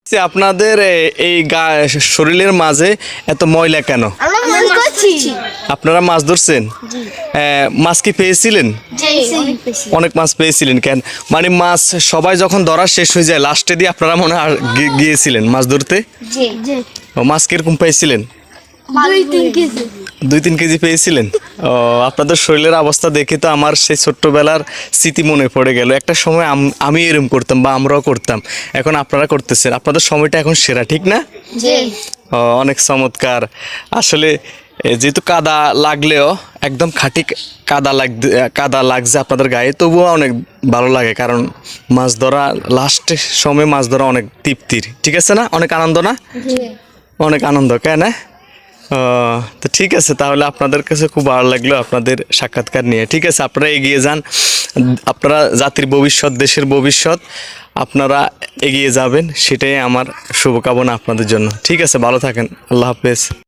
যে আপনাদের এই শরীরের মাঝে এত ময়লা কেন? আপনারা মাছ ধরছেন? মাছ কি পেয়েছিলেন? অনেক মাছ পেয়েছিলেন কেন? মানে মাছ সবাই যখন ধরা শেষ হয়ে যায় লাস্টে দিয়ে আপনারা মনে হয় গিয়েছিলেন মাছ ধরতে? মাছ কিরকম পেয়েছিলেন? 2-3 কেজি পেয়েছিলেন? ও, আপনাদের শরীরের অবস্থা দেখে তো আমার সেই ছোট্টবেলার স্মৃতি মনে পড়ে গেল। একটা সময় আমি এরকম করতাম বা আমরাও করতাম, এখন আপনারা করতেছেন। আপনাদের সময়টা এখন সেরা, ঠিক না? ও, অনেক চমৎকার। আসলে যেহেতু কাদা লাগলেও একদম খাঁটি কাদা লাগছে আপনাদের গায়ে, তবুও অনেক ভালো লাগে, কারণ মাছ ধরা লাস্টের সময় মাছ ধরা অনেক তৃপ্তির, ঠিক আছে না? অনেক আনন্দ না? অনেক আনন্দ, কেন? ও, তো ঠিক আছে, তাহলে আপনাদের কাছে খুব ভালো লাগলো আপনাদের সাক্ষাৎকার নিয়ে। ঠিক আছে, আপনারা এগিয়ে যান। আপনারা জাতির ভবিষ্যৎ, দেশের ভবিষ্যৎ, আপনারা এগিয়ে যাবেন, সেটাই আমার শুভকামনা আপনাদের জন্য। ঠিক আছে, ভালো থাকেন। আল্লাহ হাফেজ।